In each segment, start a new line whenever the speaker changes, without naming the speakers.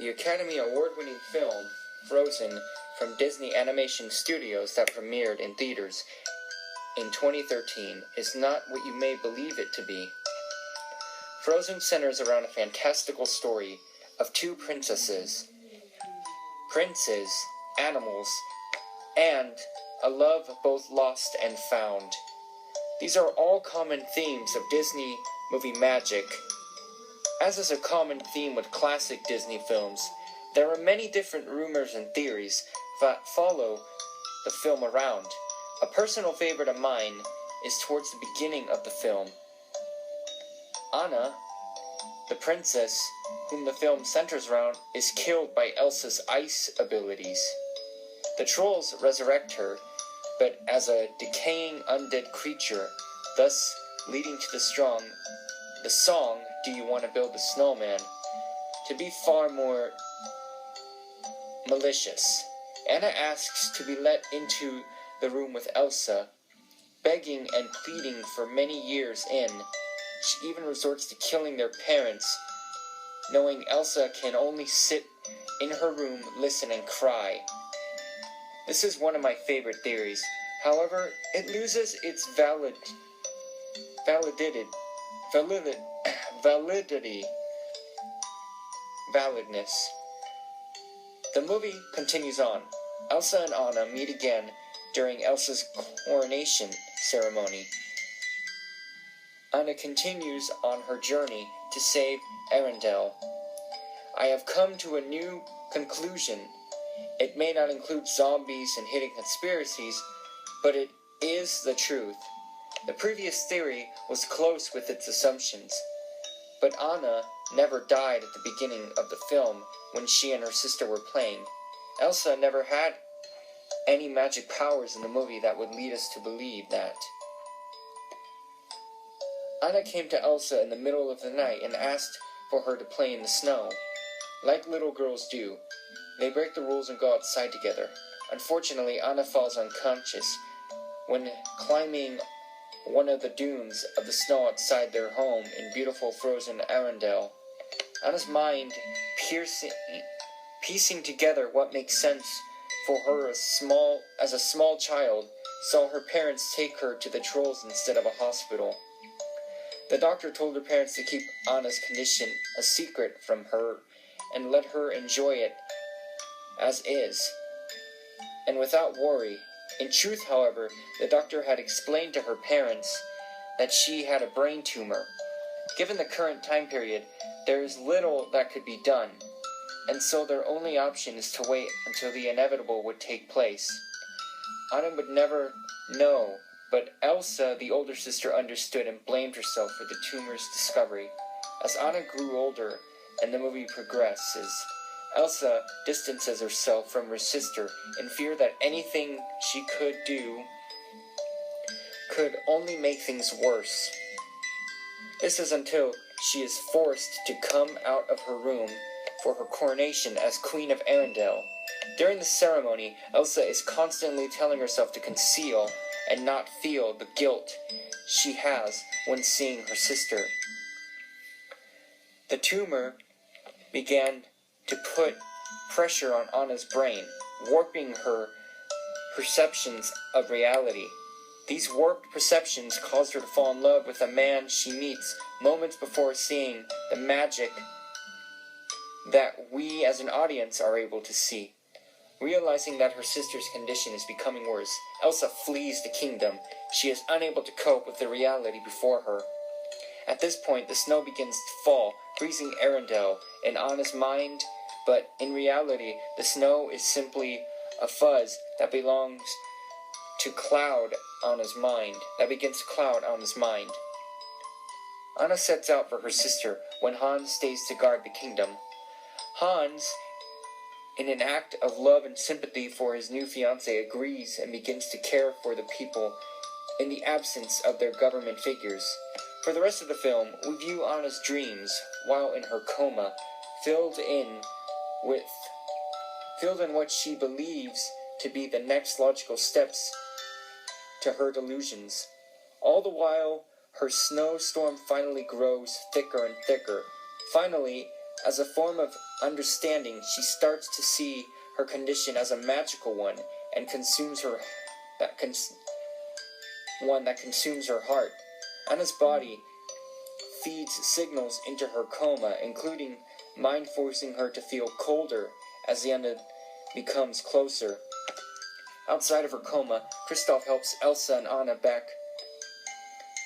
The Academy Award-winning film, Frozen, from Disney Animation Studios that premiered in theaters in 2013, is not what you may believe it to be. Frozen centers around a fantastical story of two princesses, princes, animals, and a love both lost and found. These are all common themes of Disney movie magic. As is a common theme with classic Disney films, there are many different rumors and theories that follow the film around. A personal favorite of mine is towards the beginning of the film. Anna, the princess whom the film centers around, is killed by Elsa's ice abilities. The trolls resurrect her, but as a decaying undead creature, thus leading to the song, Do You Want to Build a Snowman, to be far more malicious. Anna asks to be let into the room with Elsa, begging and pleading for many years in. She even resorts to killing their parents, knowing Elsa can only sit in her room, listen, and cry. This is one of my favorite theories. However, it loses its validness. The movie continues on. Elsa and Anna meet again during Elsa's coronation ceremony. Anna continues on her journey to save Arendelle. I have come to a new conclusion. It may not include zombies and hidden conspiracies, but it is the truth. The previous theory was close with its assumptions, but Anna never died at the beginning of the film when she and her sister were playing. Elsa never had any magic powers in the movie that would lead us to believe that. Anna came to Elsa in the middle of the night and asked for her to play in the snow. Like little girls do, they break the rules and go outside together. Unfortunately, Anna falls unconscious when climbing one of the dunes of the snow outside their home in beautiful frozen Arendelle. Anna's mind piecing together what makes sense for her as a small child, saw her parents take her to the trolls instead of a hospital. The doctor told her parents to keep Anna's condition a secret from her and let her enjoy it as is, and without worry. In truth, however, the doctor had explained to her parents that she had a brain tumor. Given the current time period, there is little that could be done, and so their only option is to wait until the inevitable would take place. Anna would never know, but Elsa, the older sister, understood and blamed herself for the tumor's discovery. As Anna grew older and the movie progresses, Elsa distances herself from her sister in fear that anything she could do could only make things worse. This is until she is forced to come out of her room for her coronation as Queen of Arendelle. During the ceremony, Elsa is constantly telling herself to conceal and not feel the guilt she has when seeing her sister. The tumor began to put pressure on Anna's brain, warping her perceptions of reality. These warped perceptions caused her to fall in love with a man she meets moments before seeing the magic that we as an audience are able to see. Realizing that her sister's condition is becoming worse, Elsa flees the kingdom. She is unable to cope with the reality before her. At this point, the snow begins to fall, freezing Arendelle in Anna's mind, but in reality, the snow is simply a fuzz that belongs to cloud Anna's mind, that begins to cloud Anna's mind. Anna sets out for her sister when Hans stays to guard the kingdom. Hans, in an act of love and sympathy for his new fiancée, agrees and begins to care for the people in the absence of their government figures. For the rest of the film, we view Anna's dreams, while in her coma, filled in what she believes to be the next logical steps to her delusions. All the while, her snowstorm finally grows thicker and thicker. Finally, As a form of understanding, she starts to see her condition as a magical one and consumes her one that consumes her heart. Anna's body feeds signals into her coma, including mind forcing her to feel colder as the end becomes closer. Outside of her coma, Kristoff helps Elsa and Anna back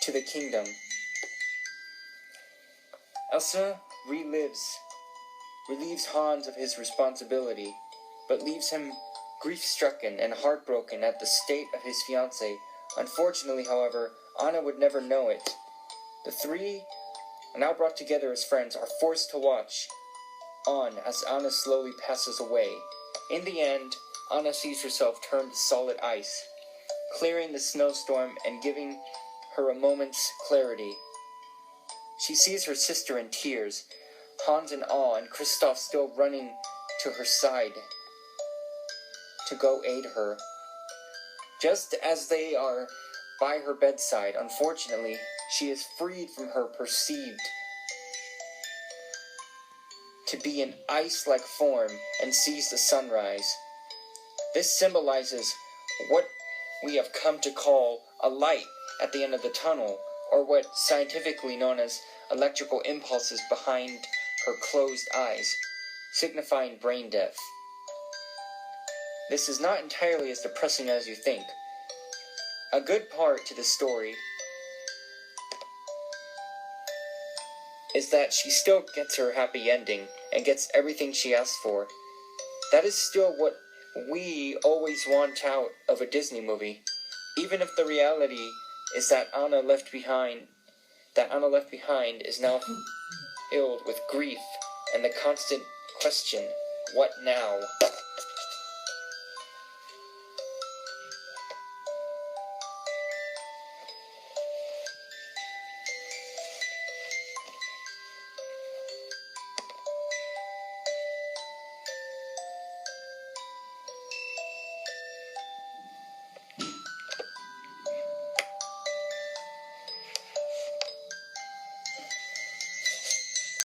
to the kingdom. Elsa relieves Hans of his responsibility, but leaves him grief-stricken and heartbroken at the state of his fiancée. Unfortunately, however, Anna would never know it. The three, now brought together as friends, are forced to watch on as Anna slowly passes away. In the end, Anna sees herself turned to solid ice, clearing the snowstorm and giving her a moment's clarity. She sees her sister in tears, Hans in awe, and Kristoff still running to her side to go aid her. Just as they are by her bedside, unfortunately, she is freed from her perceived to be an ice-like form and sees the sunrise. This symbolizes what we have come to call a light at the end of the tunnel, or what scientifically known as electrical impulses behind her closed eyes, signifying brain death. This is not entirely as depressing as you think. A good part to the story is that she still gets her happy ending and gets everything she asked for. That is still what we always want out of a Disney movie, even if the reality is that Anna left behind is now filled with grief and the constant question, what now?